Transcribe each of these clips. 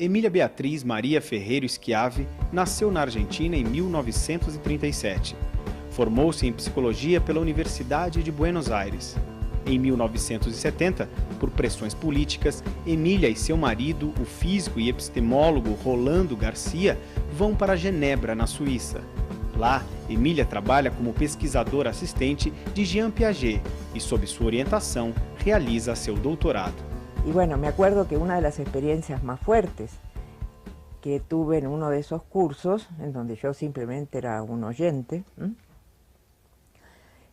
Emília Beatriz Maria Ferreiro Schiavi nasceu na Argentina em 1937. Formou-se em psicologia pela Universidade de Buenos Aires. Em 1970, por pressões políticas, Emília e seu marido, o físico e epistemólogo Rolando Garcia, vão para Genebra, na Suíça. Lá, Emília trabalha como pesquisadora assistente de Jean Piaget e, sob sua orientação, realiza seu doutorado. Y bueno, me acuerdo que una de las experiencias más fuertes que tuve en uno de esos cursos, en donde yo simplemente era un oyente,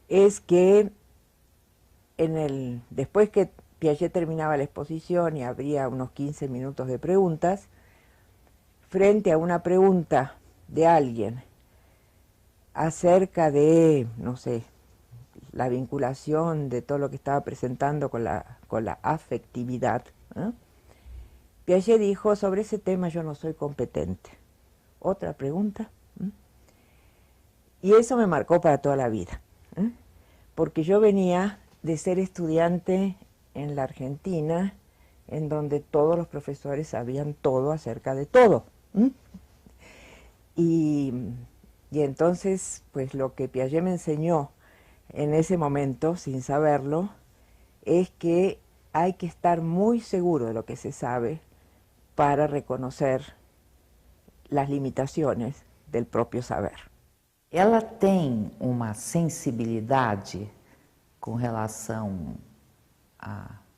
es que después que Piaget terminaba la exposición y habría unos 15 minutos de preguntas, frente a una pregunta de alguien acerca de, no sé, la vinculación de todo lo que estaba presentando con la afectividad, Piaget dijo: sobre ese tema yo no soy competente. Otra pregunta. Y eso me marcó para toda la vida, porque yo venía de ser estudiante en la Argentina, en donde todos los profesores sabían todo acerca de todo. Y entonces, pues lo que Piaget me enseñó en ese momento, sin saberlo, es que hay que estar muy seguro de lo que se sabe para reconocer las limitaciones del propio saber. Ela tem uma sensibilidade com relação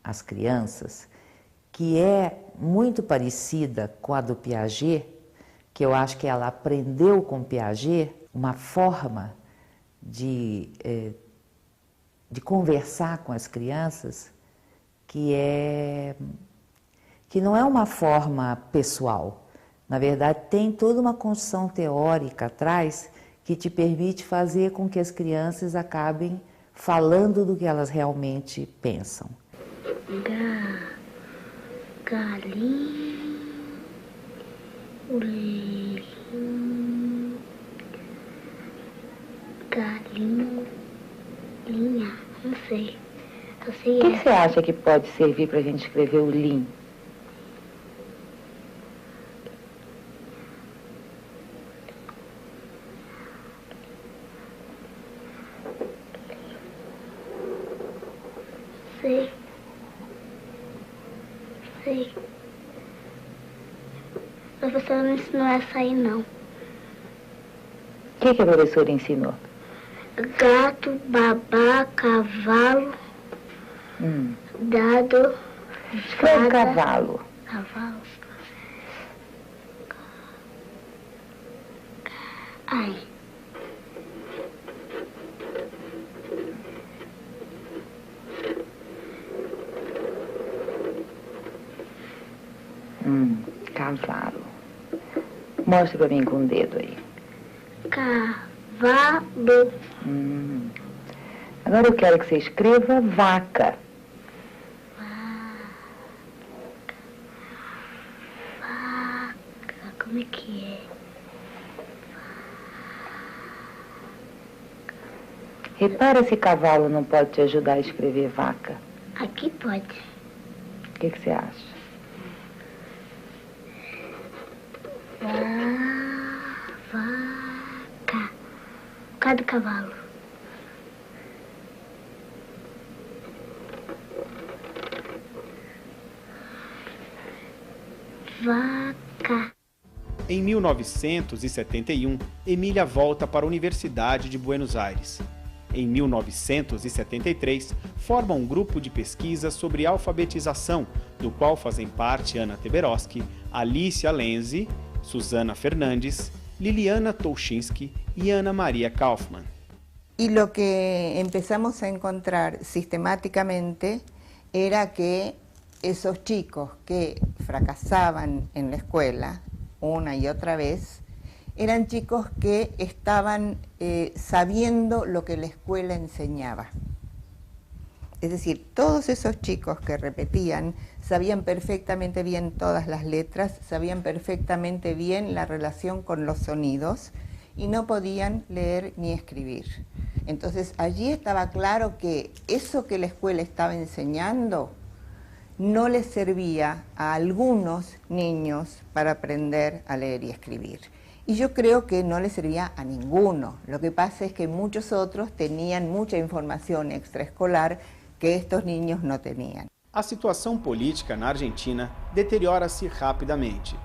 às crianças que é muito parecida com a do Piaget, que eu acho que ela aprendeu com Piaget uma forma de conversar com as crianças que não é uma forma pessoal. Na verdade, tem toda uma construção teórica atrás que te permite fazer com que as crianças acabem falando do que elas realmente pensam. Galinha, galinha, não sei. O que você acha que pode servir para a gente escrever o lim? Sei. A professora não ensinou essa aí, não. O que a professora ensinou? Gato, babá, cavalo, dado, escreve cavalo. Cavalo. Ai. Cavalo. Mostra pra mim com o dedo aí. Cavalo. Agora eu quero que você escreva vaca. Vaca. Como é que é? Repara se cavalo não pode te ajudar a escrever vaca. Aqui pode. O que você acha? Vaca. Cada cavalo. Vaca. Em 1971, Emília volta para a Universidade de Buenos Aires. Em 1973, forma um grupo de pesquisa sobre alfabetização, do qual fazem parte Ana Teberoski, Alicia Lenzi, Susana Fernandes, Liliana Touchinski y Ana María Kaufmann. Y lo que empezamos a encontrar sistemáticamente era que esos chicos que fracasaban en la escuela una y otra vez, eran chicos que estaban sabiendo lo que la escuela enseñaba. Es decir, todos esos chicos que repetían sabían perfectamente bien todas las letras, sabían perfectamente bien la relación con los sonidos y no podían leer ni escribir. Entonces allí estaba claro que eso que la escuela estaba enseñando no les servía a algunos niños para aprender a leer y escribir. Y yo creo que no les servía a ninguno. Lo que pasa es que muchos otros tenían mucha información extraescolar que estos niños no tenían. A situação política na Argentina deteriora-se rapidamente.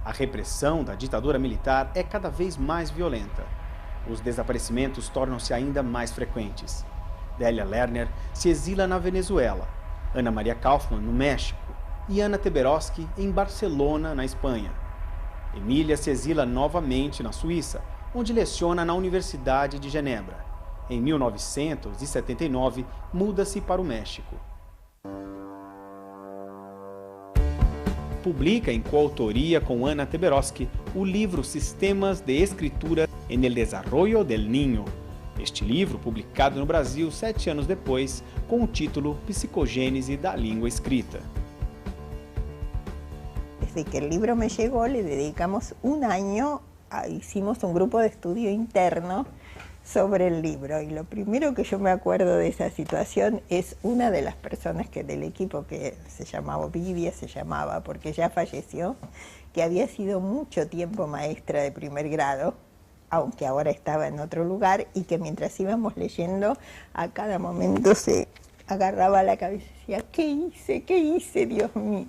A repressão da ditadura militar é cada vez mais violenta. Os desaparecimentos tornam-se ainda mais frequentes. Délia Lerner se exila na Venezuela, Ana Maria Kaufmann no México e Ana Teberoski em Barcelona, na Espanha. Emília se exila novamente na Suíça, onde leciona na Universidade de Genebra. Em 1979, muda-se para o México. Publica em coautoria com Ana Teberoski o livro Sistemas de Escritura en el Desarrollo del Niño. Este livro, publicado no Brasil 7 anos depois, com o título Psicogênese da Língua Escrita. Desde que el libro me llegó, le dedicamos un año, hicimos un grupo de estudio interno sobre el libro. Y lo primero que yo me acuerdo de esa situación es una de las personas del equipo, que se llamaba Vivian, porque ya falleció, que había sido mucho tiempo maestra de primer grado, aunque ahora estaba en otro lugar, y que mientras íbamos leyendo, a cada momento se agarraba la cabeza y decía, ¿qué hice, Dios mío?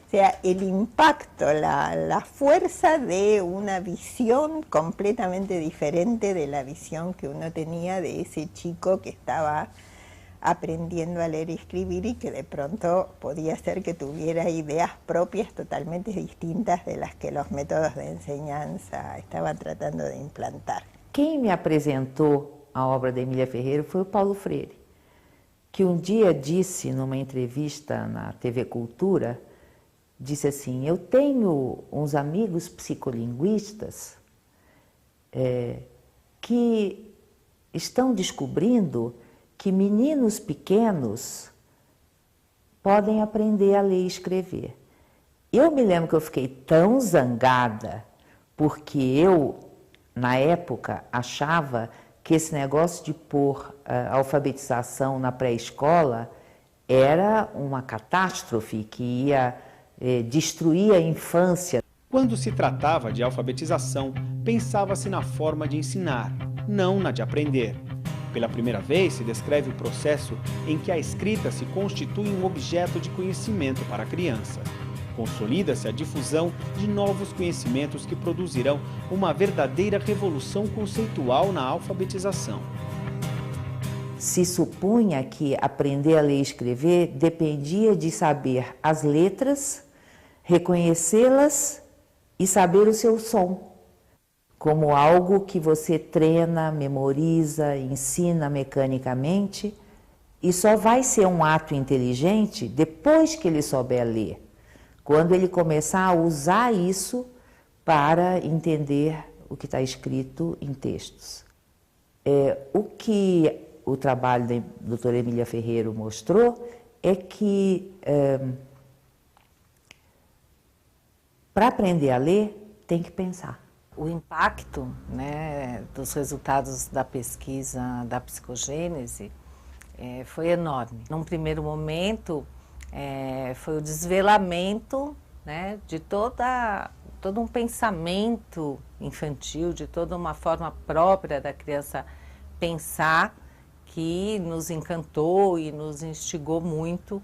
O sea, el impacto, la fuerza de una visión completamente diferente de la visión que uno tenía de ese chico que estaba aprendiendo a leer y escribir y que de pronto podía ser que tuviera ideas propias totalmente distintas de las que los métodos de enseñanza estaban tratando de implantar. Quem me apresentou a obra de Emília Ferreiro foi o Paulo Freire, que um dia disse numa entrevista na TV Cultura, disse assim, eu tenho uns amigos psicolinguistas que estão descobrindo que meninos pequenos podem aprender a ler e escrever. Eu me lembro que eu fiquei tão zangada, porque eu, na época, achava que esse negócio de pôr alfabetização na pré-escola era uma catástrofe que ia destruir a infância. Quando se tratava de alfabetização, pensava-se na forma de ensinar, não na de aprender. Pela primeira vez, se descreve o processo em que a escrita se constitui um objeto de conhecimento para a criança. Consolida-se a difusão de novos conhecimentos que produzirão uma verdadeira revolução conceitual na alfabetização. Se supunha que aprender a ler e escrever dependia de saber as letras, reconhecê-las e saber o seu som, como algo que você treina, memoriza, ensina mecanicamente, e só vai ser um ato inteligente depois que ele souber ler, quando ele começar a usar isso para entender o que está escrito em textos. O que o trabalho da doutora Emília Ferreiro mostrou é que para aprender a ler tem que pensar. O impacto, né, dos resultados da pesquisa da psicogênese foi enorme. Num primeiro momento, foi o desvelamento, né, de todo um pensamento infantil, de toda uma forma própria da criança pensar, que nos encantou e nos instigou muito.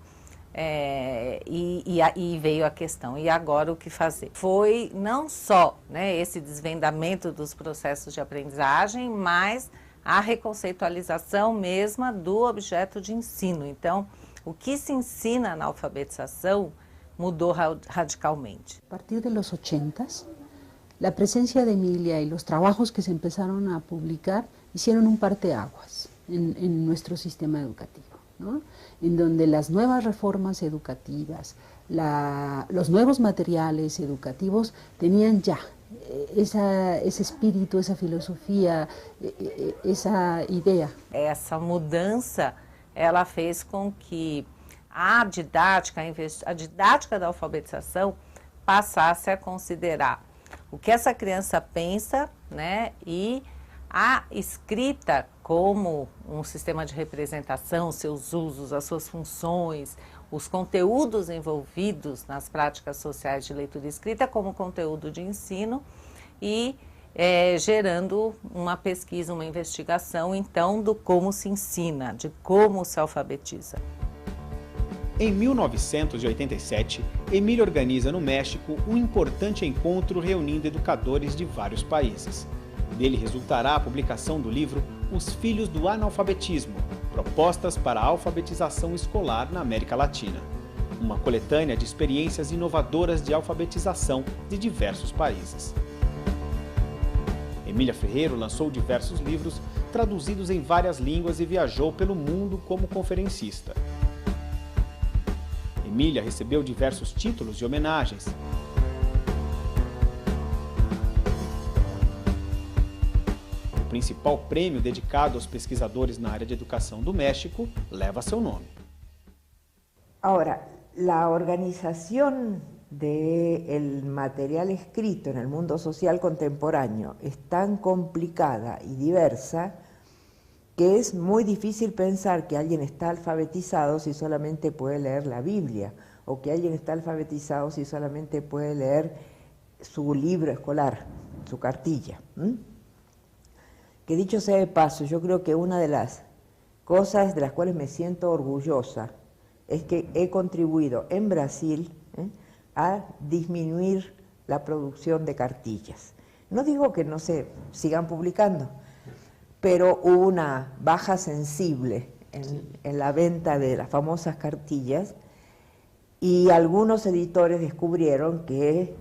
E veio a questão, e agora o que fazer? Foi não só, né, esse desvendamento dos processos de aprendizagem, mas a reconceitualização mesma do objeto de ensino. Então, o que se ensina na alfabetização mudou radicalmente. A partir de los 80s, la presencia de Emilia y los trabajos que se empezaron a publicar hicieron un parteaguas en nuestro sistema educativo, ¿no? En donde las nuevas reformas educativas, los nuevos materiales educativos tenían ya esse espírito, essa filosofia, essa ideia. Essa mudança, ela fez com que a didática da alfabetização passasse a considerar o que essa criança pensa, né, e a escrita como um sistema de representação, seus usos, as suas funções, os conteúdos envolvidos nas práticas sociais de leitura e escrita como conteúdo de ensino e gerando uma pesquisa, uma investigação, então, do como se ensina, de como se alfabetiza. Em 1987, Emília organiza no México um importante encontro reunindo educadores de vários países. Dele resultará a publicação do livro Os Filhos do Analfabetismo, propostas para a alfabetização escolar na América Latina. Uma coletânea de experiências inovadoras de alfabetização de diversos países. Emília Ferreiro lançou diversos livros traduzidos em várias línguas e viajou pelo mundo como conferencista. Emília recebeu diversos títulos e homenagens. O principal prêmio dedicado aos pesquisadores na área de educação do México leva seu nome. Ahora, la organización del material escrito en el mundo social contemporáneo es tan complicada y diversa que es muy difícil pensar que alguien está alfabetizado si solamente puede leer la Biblia, o que alguien está alfabetizado si solamente puede leer su libro escolar, su cartilla. Que dicho sea de paso, yo creo que una de las cosas de las cuales me siento orgullosa es que he contribuido en Brasil a disminuir la producción de cartillas. No digo que no se sigan publicando, pero hubo una baja sensible en la venta de las famosas cartillas y algunos editores descubrieron que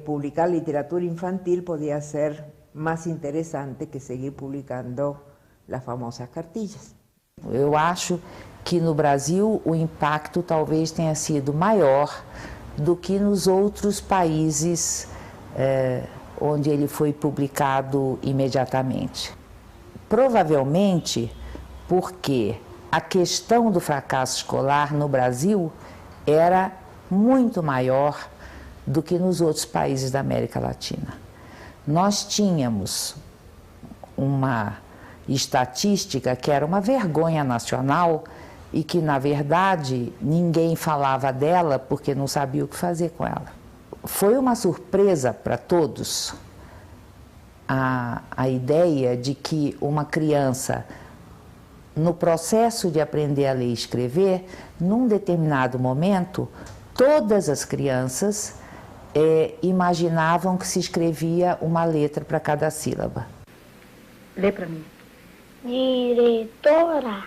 publicar literatura infantil podía ser más interesante que seguir publicando las famosas cartillas. Eu acho que no Brasil o impacto talvez tenha sido maior do que nos outros países onde ele foi publicado imediatamente. Provavelmente porque a questão do fracasso escolar no Brasil era muito maior do que nos outros países da América Latina. Nós tínhamos uma estatística que era uma vergonha nacional e que, na verdade, ninguém falava dela porque não sabia o que fazer com ela. Foi uma surpresa para todos a ideia de que uma criança, no processo de aprender a ler e escrever, num determinado momento, todas as crianças imaginavam que se escrevia uma letra para cada sílaba. Lê para mim. Diretora.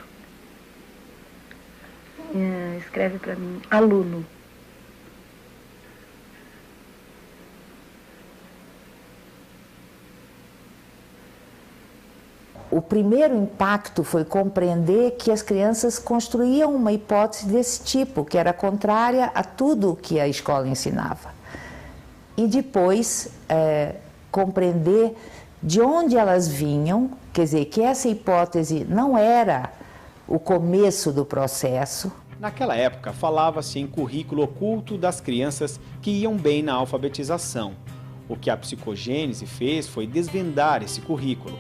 Escreve para mim. Aluno. O primeiro impacto foi compreender que as crianças construíam uma hipótese desse tipo, que era contrária a tudo o que a escola ensinava. E depois compreender de onde elas vinham, quer dizer, que essa hipótese não era o começo do processo. Naquela época, falava-se em currículo oculto das crianças que iam bem na alfabetização. O que a psicogênese fez foi desvendar esse currículo.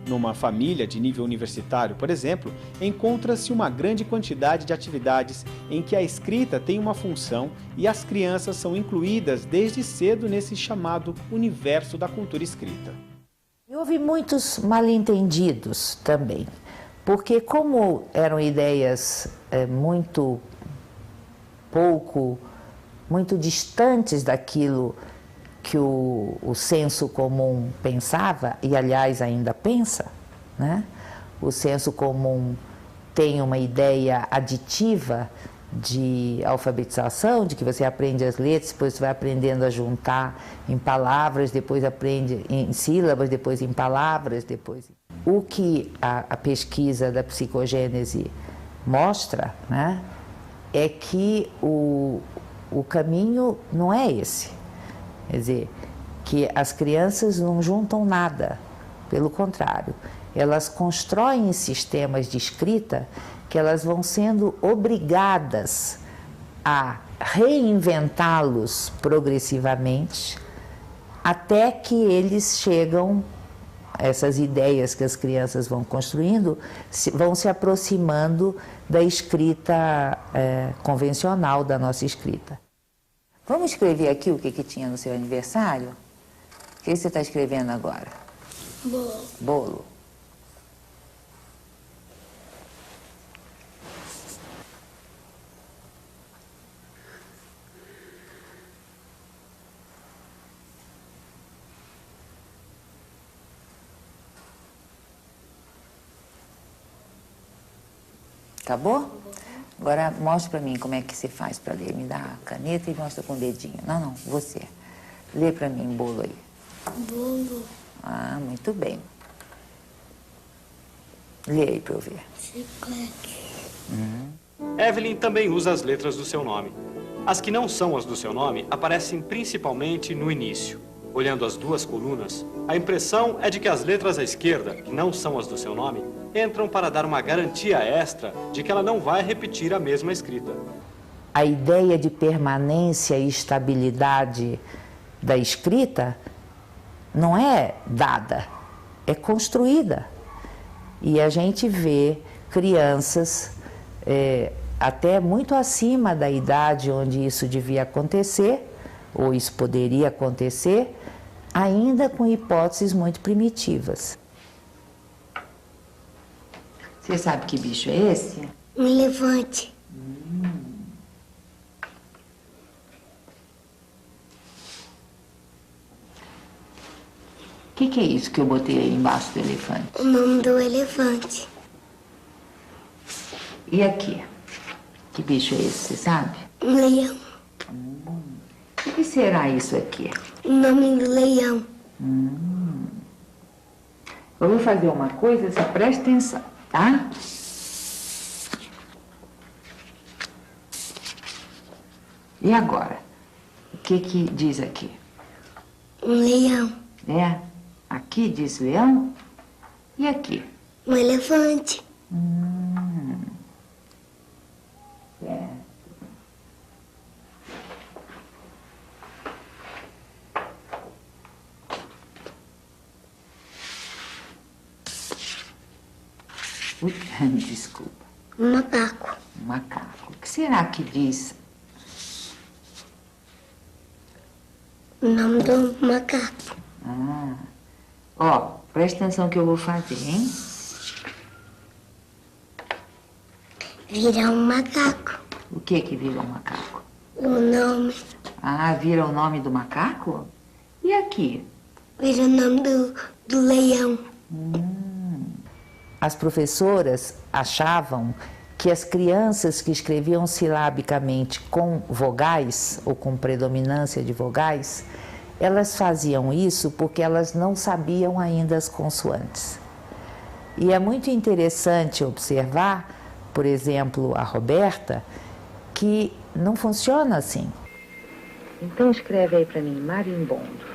Numa família de nível universitário, por exemplo, encontra-se uma grande quantidade de atividades em que a escrita tem uma função e as crianças são incluídas desde cedo nesse chamado universo da cultura escrita. E houve muitos mal-entendidos também, porque como eram ideias muito distantes daquilo que o senso comum pensava, e aliás ainda pensa, né? O senso comum tem uma ideia aditiva de alfabetização, de que você aprende as letras, depois você vai aprendendo a juntar em palavras, depois aprende em sílabas, depois em palavras, depois... O que a pesquisa da psicogênese mostra, né, é que o caminho não é esse. Quer dizer, que as crianças não juntam nada, pelo contrário, elas constroem sistemas de escrita que elas vão sendo obrigadas a reinventá-los progressivamente até que eles chegam essas ideias que as crianças vão construindo vão se aproximando da escrita convencional, da nossa escrita. Vamos escrever aqui o que tinha no seu aniversário? O que você está escrevendo agora? Bolo. Bolo. Acabou? Agora mostra para mim como é que se faz para ler. Me dá a caneta e mostra com o dedinho. Não, você. Lê para mim bolo aí. Bolo. Ah, muito bem. Lê aí para eu ver. Chiclete. Evelyn também usa as letras do seu nome. As que não são as do seu nome aparecem principalmente no início. Olhando as duas colunas, a impressão é de que as letras à esquerda, que não são as do seu nome, entram para dar uma garantia extra de que ela não vai repetir a mesma escrita. A ideia de permanência e estabilidade da escrita não é dada, é construída. E a gente vê crianças até muito acima da idade onde isso devia acontecer, ou isso poderia acontecer, ainda com hipóteses muito primitivas. Você sabe que bicho é esse? Um elefante. O que é isso que eu botei aí embaixo do elefante? O nome do elefante. E aqui? Que bicho é esse, você sabe? Um leão. O que será isso aqui? O nome do leão. Eu vou fazer uma coisa, você presta atenção, tá? E agora? O que diz aqui? Um leão. É? Aqui diz leão? E aqui? Um elefante. Certo. Desculpa. Um macaco. Um macaco. O que será que diz? O nome do macaco. Ó, presta atenção que eu vou fazer, hein? Vira um macaco. O que vira um macaco? O nome. Ah, vira o nome do macaco? E aqui? Vira o nome do leão. As professoras achavam que as crianças que escreviam silabicamente com vogais ou com predominância de vogais, elas faziam isso porque elas não sabiam ainda as consoantes. E é muito interessante observar, por exemplo, a Roberta, que não funciona assim. Então escreve aí para mim, marimbondo.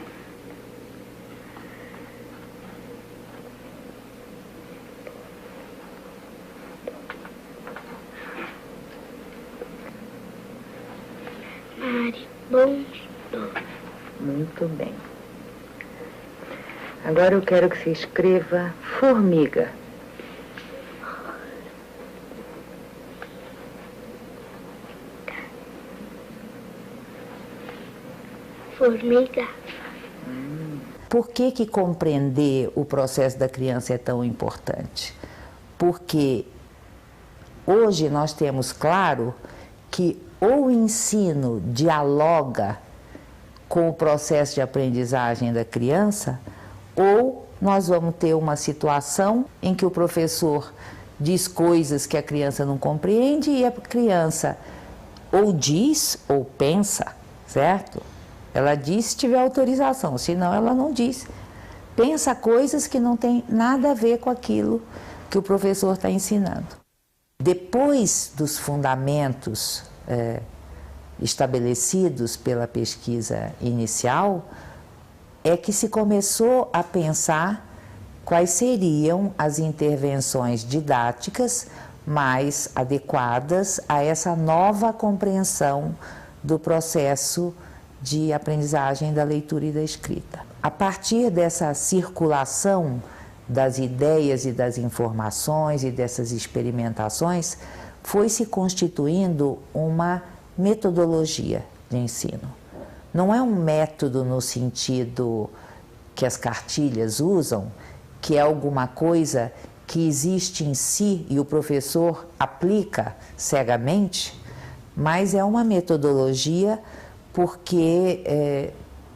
Marimbondo. Muito bem. Agora eu quero que você escreva formiga. Formiga. Por que compreender o processo da criança é tão importante? Porque hoje nós temos claro que ou o ensino dialoga com o processo de aprendizagem da criança, ou nós vamos ter uma situação em que o professor diz coisas que a criança não compreende e a criança ou diz ou pensa, certo? Ela diz se tiver autorização, senão ela não diz. Pensa coisas que não tem nada a ver com aquilo que o professor está ensinando. Depois dos fundamentos estabelecidos pela pesquisa inicial, é que se começou a pensar quais seriam as intervenções didáticas mais adequadas a essa nova compreensão do processo de aprendizagem da leitura e da escrita. A partir dessa circulação das ideias e das informações e dessas experimentações, foi se constituindo uma metodologia de ensino. Não é um método no sentido que as cartilhas usam, que é alguma coisa que existe em si e o professor aplica cegamente, mas é uma metodologia porque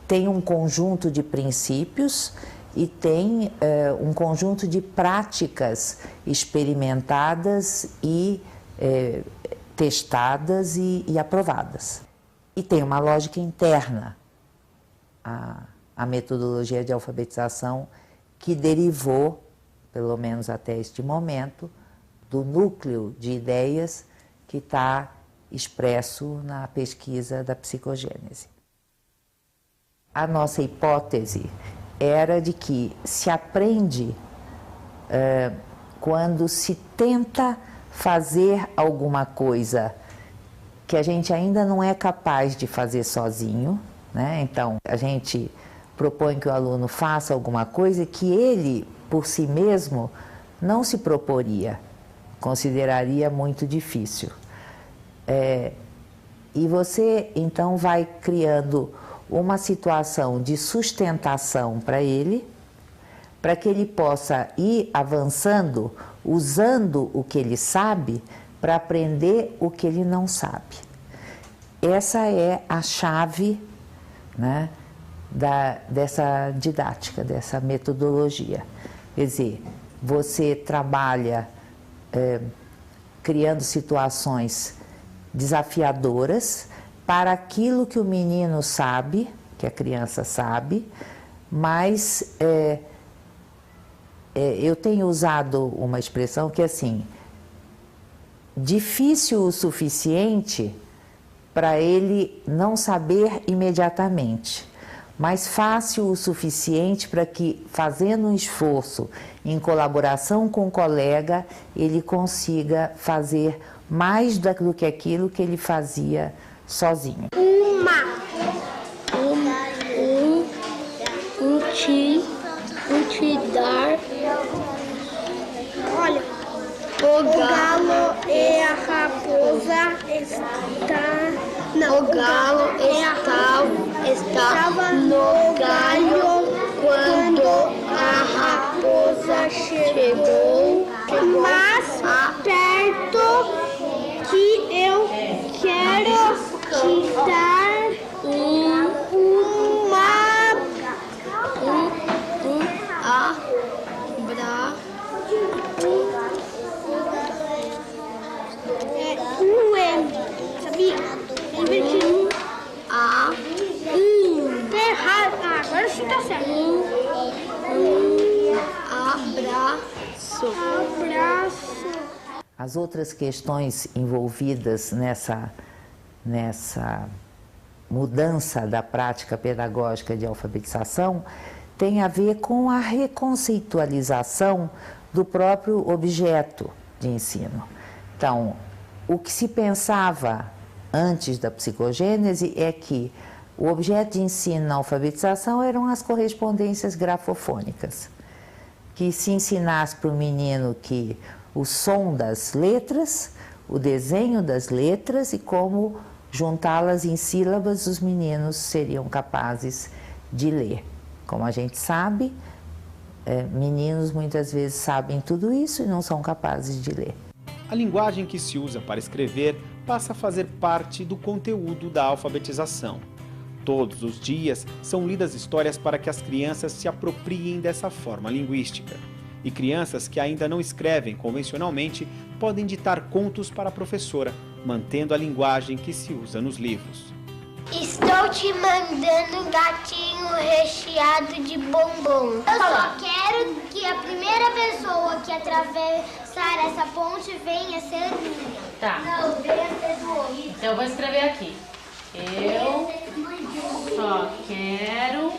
tem um conjunto de princípios e tem um conjunto de práticas experimentadas e testadas e aprovadas. E tem uma lógica interna, a metodologia de alfabetização, que derivou, pelo menos até este momento, do núcleo de ideias que está expresso na pesquisa da psicogênese. A nossa hipótese era de que se aprende quando se tenta fazer alguma coisa que a gente ainda não é capaz de fazer sozinho, né? Então, a gente propõe que o aluno faça alguma coisa que ele, por si mesmo, não se proporia, consideraria muito difícil. E você, então, vai criando uma situação de sustentação para ele, para que ele possa ir avançando, usando o que ele sabe, para aprender o que ele não sabe. Essa é a chave, né, dessa didática, dessa metodologia. Quer dizer, você trabalha criando situações desafiadoras para aquilo que o menino sabe, que a criança sabe, mas eu tenho usado uma expressão que é assim, difícil o suficiente para ele não saber imediatamente, mas fácil o suficiente para que, fazendo um esforço em colaboração com o colega, ele consiga fazer mais do que aquilo que ele fazia sozinho. Dar. Olha, o galo e a raposa o galo estava no galho quando a raposa chegou mais perto que eu quero te dar sabia? Agora sim tá certo. Abraço. As outras questões envolvidas nessa mudança da prática pedagógica de alfabetização têm a ver com a reconceitualização do próprio objeto de ensino. Então, o que se pensava antes da psicogênese é que o objeto de ensino na alfabetização eram as correspondências grafofônicas, que se ensinasse para o menino que o som das letras, o desenho das letras e como juntá-las em sílabas, os meninos seriam capazes de ler. Como a gente sabe, meninos muitas vezes sabem tudo isso e não são capazes de ler. A linguagem que se usa para escrever passa a fazer parte do conteúdo da alfabetização. Todos os dias são lidas histórias para que as crianças se apropriem dessa forma linguística. E crianças que ainda não escrevem convencionalmente podem ditar contos para a professora, mantendo a linguagem que se usa nos livros. Estou te mandando um gatinho recheado de bombom. Eu só quero que a primeira pessoa que atravessar essa ponte venha ser minha. Tá. Não, venha ser do outro. Então eu vou escrever aqui. Eu só quero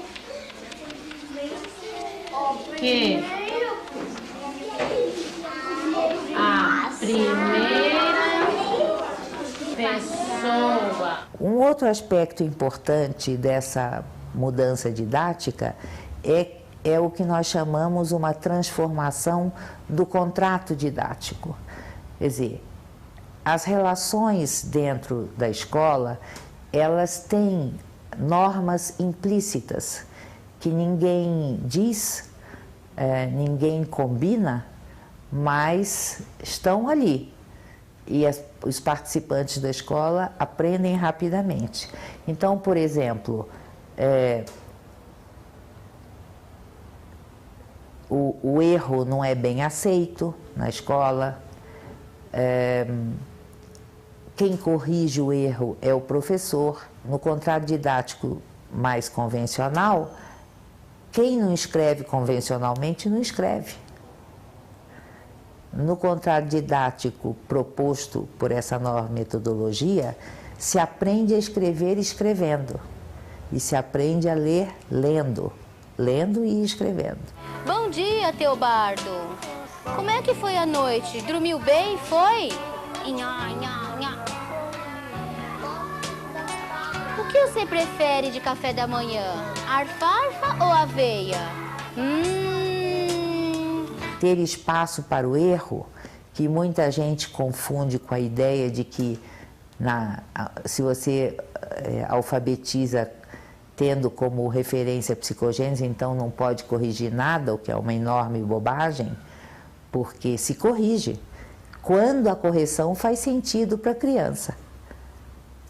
que a primeira pessoa. Um outro aspecto importante dessa mudança didática é o que nós chamamos uma transformação do contrato didático. Quer dizer, as relações dentro da escola, elas têm normas implícitas que ninguém diz, ninguém combina, mas estão ali. E os participantes da escola aprendem rapidamente. Então, por exemplo, o erro não é bem aceito na escola. Quem corrige o erro é o professor. No contrato didático mais convencional, quem não escreve convencionalmente não escreve. No contrato didático proposto por essa nova metodologia, se aprende a escrever escrevendo e se aprende a ler lendo, lendo e escrevendo. Bom dia, Teobardo. Como é que foi a noite? Dormiu bem, foi? Nha, nha, nha. O que você prefere de café da manhã? Alfalfa ou aveia? Ter espaço para o erro, que muita gente confunde com a ideia de que se você alfabetiza tendo como referência a psicogênese, então não pode corrigir nada, o que é uma enorme bobagem, porque se corrige quando a correção faz sentido para a criança.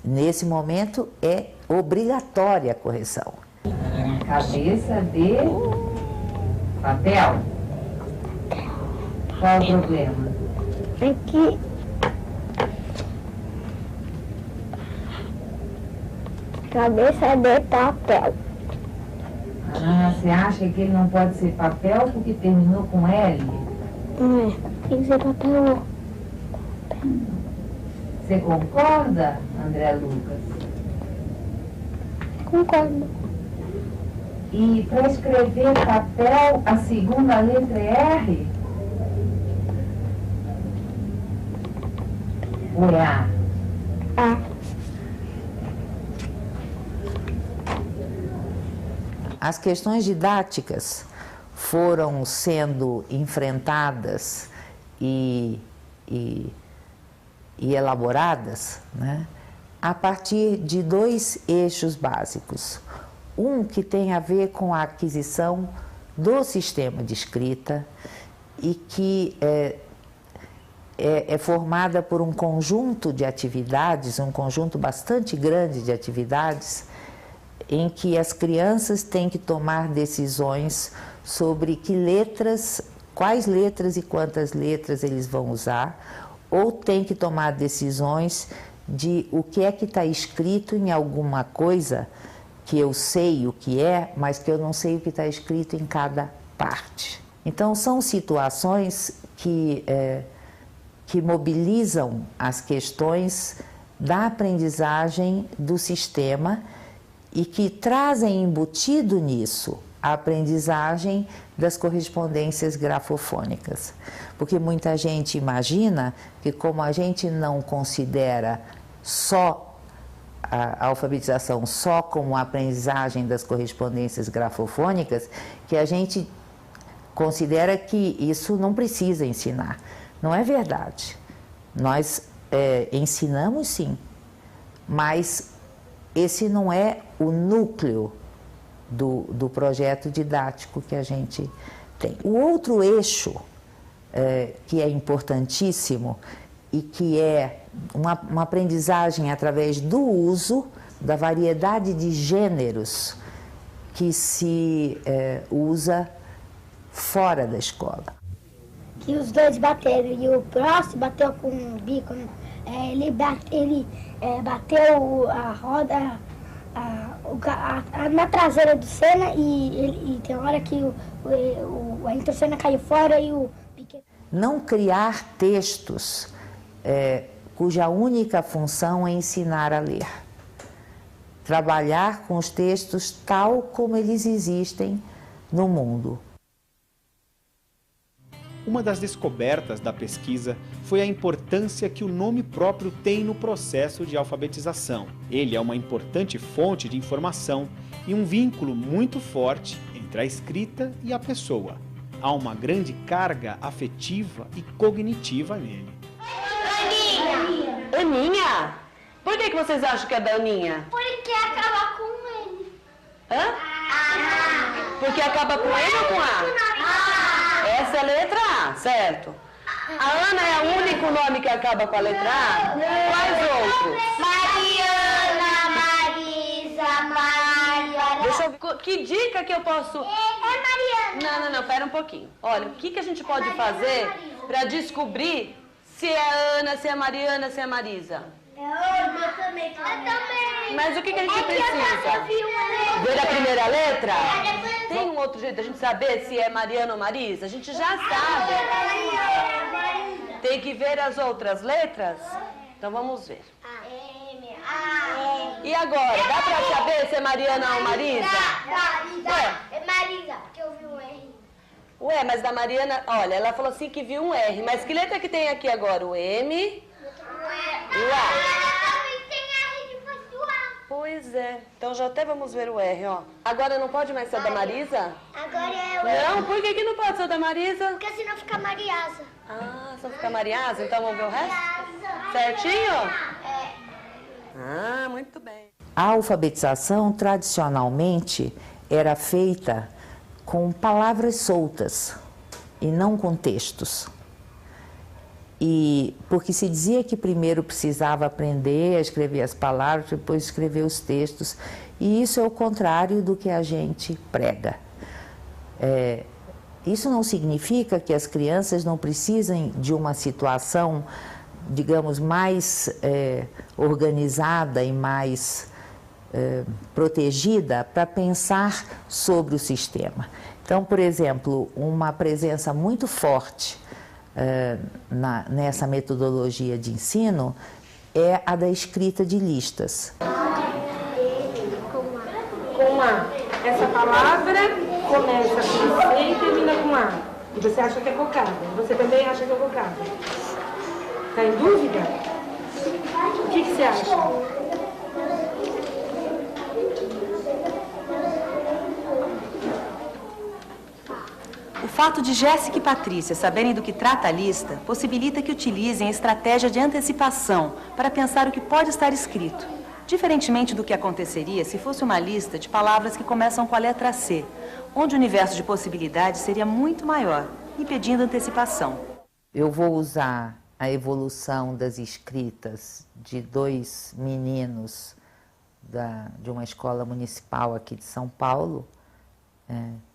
Nesse momento é obrigatória a correção. Cabeça de papel. Qual o problema? Aqui. Cabeça de papel. Você acha que ele não pode ser papel porque terminou com L? Não é, tem que ser papel. Você concorda, André Lucas? Concordo. E para escrever papel, a segunda letra é R? Ou é A? A. As questões didáticas foram sendo enfrentadas e elaboradas, né, a partir de dois eixos básicos. Um que tem a ver com a aquisição do sistema de escrita e que é formada por um conjunto de atividades, um conjunto bastante grande de atividades, em que as crianças têm que tomar decisões sobre que letras, quais letras e quantas letras eles vão usar, ou têm que tomar decisões de o que é que está escrito em alguma coisa que eu sei o que é, mas que eu não sei o que está escrito em cada parte. Então, são situações que mobilizam as questões da aprendizagem do sistema e que trazem embutido nisso a aprendizagem das correspondências grafofônicas. Porque muita gente imagina que, como a gente não considera só a alfabetização só como a aprendizagem das correspondências grafofônicas, que a gente considera que isso não precisa ensinar. Não é verdade. Nós ensinamos sim, mas esse não é o núcleo do projeto didático que a gente tem. O outro eixo que é importantíssimo e que é uma aprendizagem através do uso da variedade de gêneros que se usa fora da escola. Que os dois bateram e o próximo bateu com o bico, ele bateu a roda na traseira do Senna e tem hora que a Ayrton Senna caiu fora e o Piquet... Não criar textos cuja única função é ensinar a ler. Trabalhar com os textos tal como eles existem no mundo. Uma das descobertas da pesquisa foi a importância que o nome próprio tem no processo de alfabetização. Ele é uma importante fonte de informação e um vínculo muito forte entre a escrita e a pessoa. Há uma grande carga afetiva e cognitiva nele. Aninha! Aninha? Por que vocês acham que é da Aninha? Porque acaba com ele. Hã? Porque acaba com ele ou com A? Essa é a letra A, certo? A Ana é o único nome que acaba com a letra A? Quais outros? Mariana, Marisa, Maria. Deixa eu... Que dica que eu posso... É Mariana. Não, pera um pouquinho. Olha, o que a gente pode fazer para descobrir se é a Ana, se é a Mariana, se é a Marisa? Eu também. Mas o que a gente precisa? Ver a primeira letra? Tem um outro jeito da gente saber se é Mariana ou Marisa? A gente já sabe. Tem que ver as outras letras? Então vamos ver. E agora, dá pra saber se é Mariana ou Marisa? É Marisa, que eu vi um R. Ué, mas da Mariana, olha, ela falou assim que viu um R. Mas que letra que tem aqui agora? O M e o A. Pois é. Então já até vamos ver o R, ó. Agora não pode mais ser da Marisa? Agora é o R. Não, por que não pode ser da Marisa? Porque senão fica Mariasa. Ah, só fica Mariasa? Então vamos ver o resto? Certinho? Ah, muito bem. A alfabetização, tradicionalmente, era feita com palavras soltas e não com textos. E porque se dizia que primeiro precisava aprender a escrever as palavras, depois escrever os textos. E isso é o contrário do que a gente prega. Isso não significa que as crianças não precisem de uma situação, digamos, mais organizada e mais protegida para pensar sobre o sistema. Então, por exemplo, uma presença muito forte nessa metodologia de ensino é a da escrita de listas. Com A. Essa palavra começa com C e termina com A. E você acha que é cocada. Você também acha que é cocada. Está em dúvida? O que você acha? O fato de Jéssica e Patrícia saberem do que trata a lista possibilita que utilizem a estratégia de antecipação para pensar o que pode estar escrito. Diferentemente do que aconteceria se fosse uma lista de palavras que começam com a letra C, onde o universo de possibilidades seria muito maior, impedindo antecipação. Eu vou usar a evolução das escritas de dois meninos de uma escola municipal aqui de São Paulo,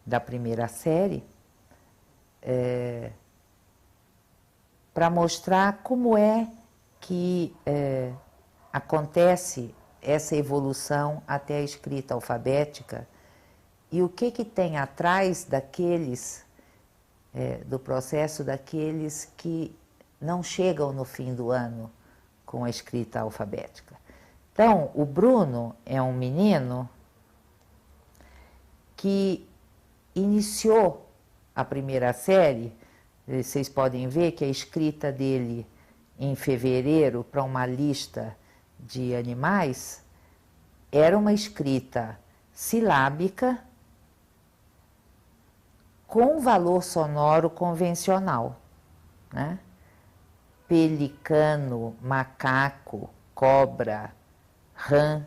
da primeira série, para mostrar como é que acontece essa evolução até a escrita alfabética e o que tem atrás daqueles, do processo daqueles que não chegam no fim do ano com a escrita alfabética. Então, o Bruno é um menino que iniciou a primeira série. Vocês podem ver que a escrita dele em fevereiro para uma lista de animais era uma escrita silábica com valor sonoro convencional, né? Pelicano, macaco, cobra, rã.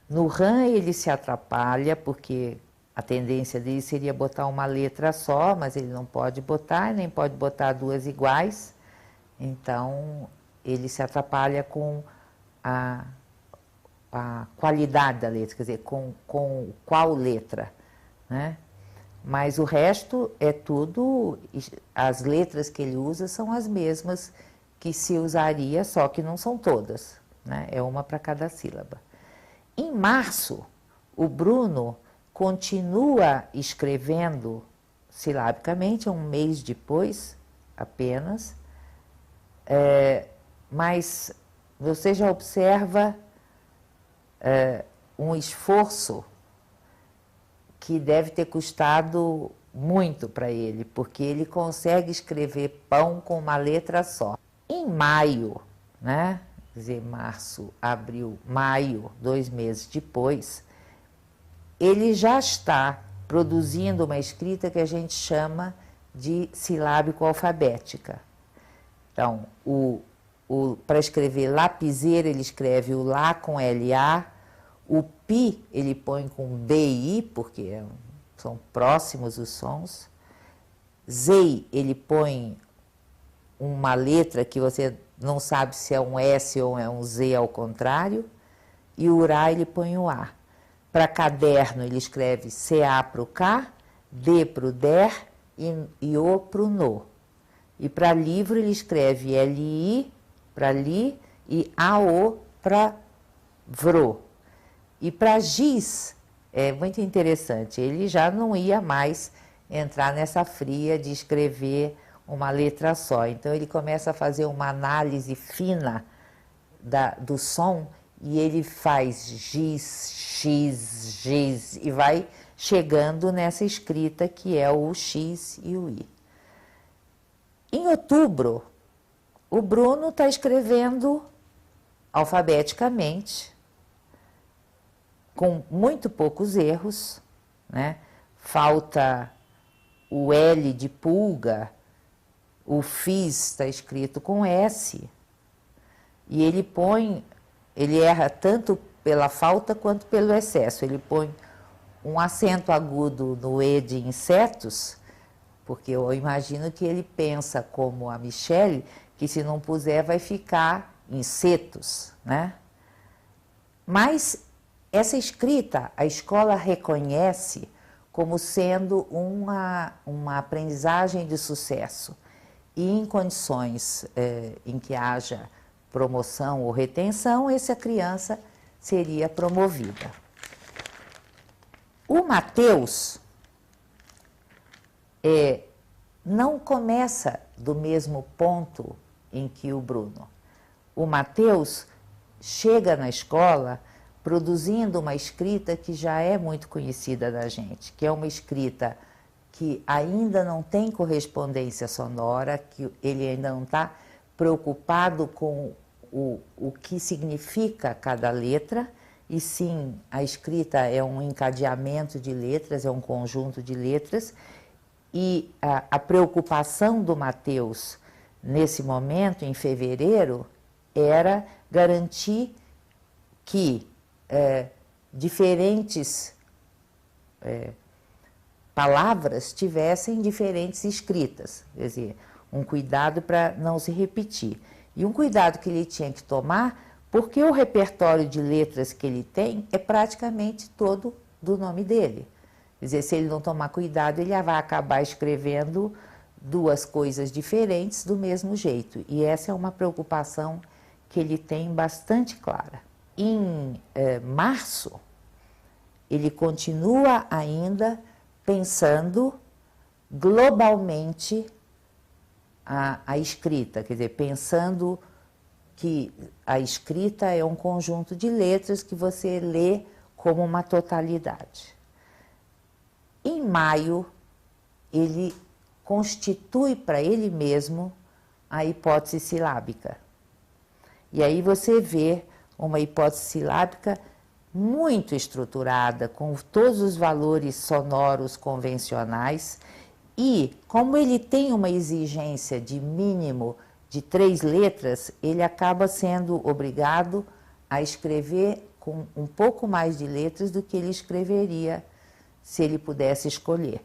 No rã ele se atrapalha porque a tendência dele seria botar uma letra só, mas ele não pode botar, nem pode botar duas iguais. Então, ele se atrapalha com a qualidade da letra, quer dizer, com qual letra, né? Mas o resto é tudo, as letras que ele usa são as mesmas que se usaria, só que não são todas, né? É uma para cada sílaba. Em março, o Bruno continua escrevendo silabicamente, um mês depois apenas, mas você já observa um esforço que deve ter custado muito para ele, porque ele consegue escrever pão com uma letra só. Em maio, né? Quer dizer, março, abril, maio, 2 meses depois, ele já está produzindo uma escrita que a gente chama de silábico-alfabética. Então, para escrever lapiseira, ele escreve o lá com LA, o pi ele põe com BI, porque são próximos os sons. Zei, ele põe uma letra que você não sabe se é um S ou é um Z ao contrário, e o Urá ele põe o A. Para caderno ele escreve CA para o K, D para o DER e O para o NO. E para livro ele escreve LI para LI e AO para VRO. E para giz é muito interessante, ele já não ia mais entrar nessa fria de escrever uma letra só. Então ele começa a fazer uma análise fina do som e ele faz giz, x, giz e vai chegando nessa escrita que é o X e o I. Em outubro, o Bruno está escrevendo alfabeticamente, com muito poucos erros, né? Falta o L de pulga, o FIS está escrito com S, e ele erra tanto pela falta quanto pelo excesso. Ele põe um acento agudo no E de insetos, porque eu imagino que ele pensa como a Michele, que se não puser vai ficar insetos, né? Mas essa escrita a escola reconhece como sendo uma aprendizagem de sucesso. E em condições em que haja promoção ou retenção, essa criança seria promovida. O Mateus não começa do mesmo ponto em que o Bruno. O Mateus chega na escola produzindo uma escrita que já é muito conhecida da gente, que é uma escrita que ainda não tem correspondência sonora, que ele ainda não está preocupado com o que significa cada letra, e sim, a escrita é um encadeamento de letras, é um conjunto de letras, e a preocupação do Mateus nesse momento, em fevereiro, era garantir que diferentes palavras tivessem diferentes escritas, quer dizer, um cuidado para não se repetir. E um cuidado que ele tinha que tomar, porque o repertório de letras que ele tem é praticamente todo do nome dele. Quer dizer, se ele não tomar cuidado, ele vai acabar escrevendo duas coisas diferentes do mesmo jeito. E essa é uma preocupação que ele tem bastante clara. Em março, ele continua ainda pensando globalmente a escrita, quer dizer, pensando que a escrita é um conjunto de letras que você lê como uma totalidade. Em maio, ele constitui para ele mesmo a hipótese silábica. E aí você vê uma hipótese silábica muito estruturada, com todos os valores sonoros convencionais, e como ele tem uma exigência de mínimo de 3 letras, ele acaba sendo obrigado a escrever com um pouco mais de letras do que ele escreveria se ele pudesse escolher.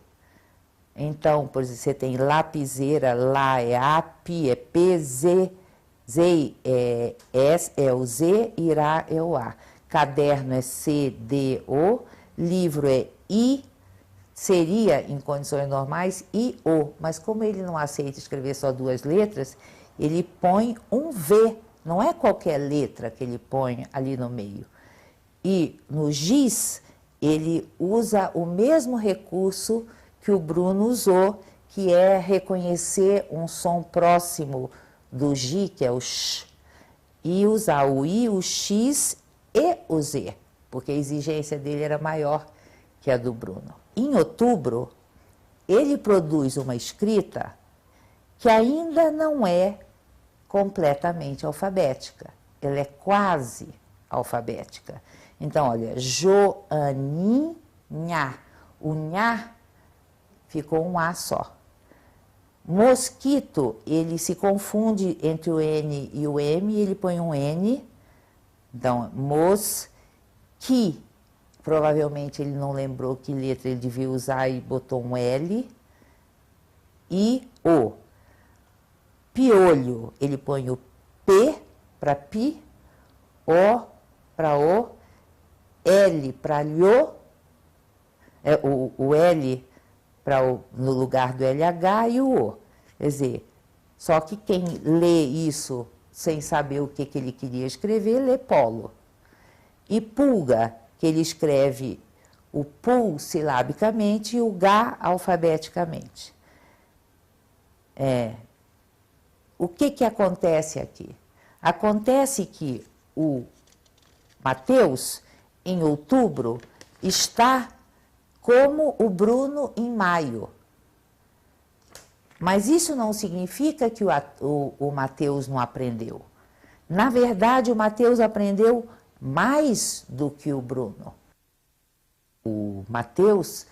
Então, por exemplo, você tem lapiseira, lá é A, pi é P, Z é S, é o Z, irá é o A. Caderno é C, D, O, livro é I, seria, em condições normais, I-O, mas como ele não aceita escrever só 2 letras, ele põe um V, não é qualquer letra que ele põe ali no meio. E no giz, ele usa o mesmo recurso que o Bruno usou, que é reconhecer um som próximo do G, que é o X, e usar o I, o X e o Z, porque a exigência dele era maior que a do Bruno. Em outubro, ele produz uma escrita que ainda não é completamente alfabética, ela é quase alfabética. Então, olha, Joanim Nha. O nha ficou um A só. Mosquito, ele se confunde entre o N e o M, e ele põe um N. Então, mosqui. Provavelmente ele não lembrou que letra ele devia usar e botou um L. E o. Piolho, ele põe o P para pi, O para o, L para lho, o L no lugar do LH e o O. Quer dizer, só que quem lê isso sem saber o que ele queria escrever, lê polo. E pulga, que ele escreve o pul silabicamente e o gá alfabeticamente. O que acontece aqui? Acontece que o Mateus, em outubro, está como o Bruno em maio. Mas isso não significa que o Mateus não aprendeu. Na verdade, o Mateus aprendeu mais do que o Bruno. O Mateus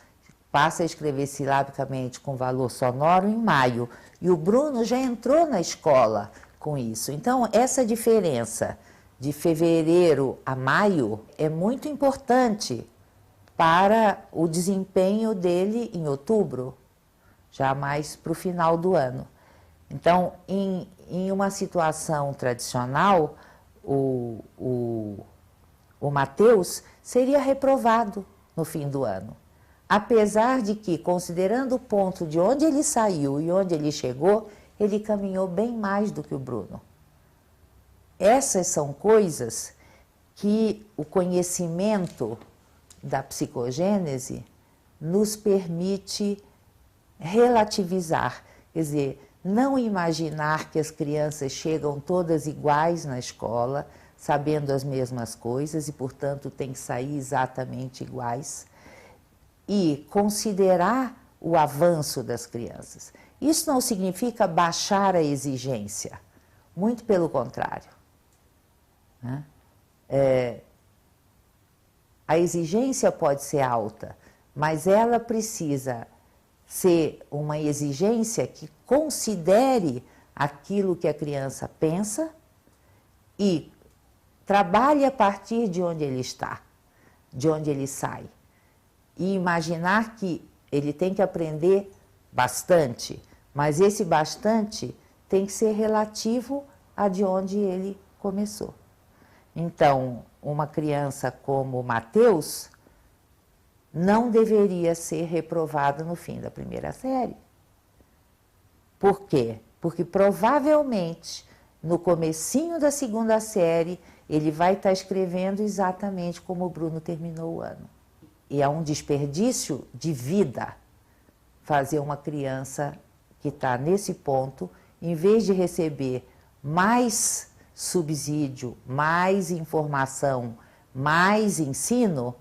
passa a escrever silabicamente com valor sonoro em maio, e o Bruno já entrou na escola com isso. Então, essa diferença de fevereiro a maio é muito importante para o desempenho dele em outubro, já mais para o final do ano. Então, em uma situação tradicional, o Mateus seria reprovado no fim do ano. Apesar de que, considerando o ponto de onde ele saiu e onde ele chegou, ele caminhou bem mais do que o Bruno. Essas são coisas que o conhecimento da psicogênese nos permite relativizar, quer dizer, não imaginar que as crianças chegam todas iguais na escola, sabendo as mesmas coisas e, portanto, têm que sair exatamente iguais, e considerar o avanço das crianças. Isso não significa baixar a exigência, muito pelo contrário. Né? A exigência pode ser alta, mas ela precisa ser uma exigência que considere aquilo que a criança pensa e trabalhe a partir de onde ele está, de onde ele sai. E imaginar que ele tem que aprender bastante, mas esse bastante tem que ser relativo a de onde ele começou. Então, uma criança como o Mateus não deveria ser reprovado no fim da primeira série. Por quê? Porque provavelmente no comecinho da segunda série ele vai estar escrevendo exatamente como o Bruno terminou o ano. E é um desperdício de vida fazer uma criança que está nesse ponto, em vez de receber mais subsídio, mais informação, mais ensino,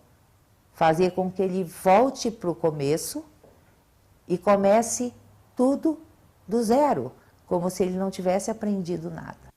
fazer com que ele volte para o começo e comece tudo do zero, como se ele não tivesse aprendido nada.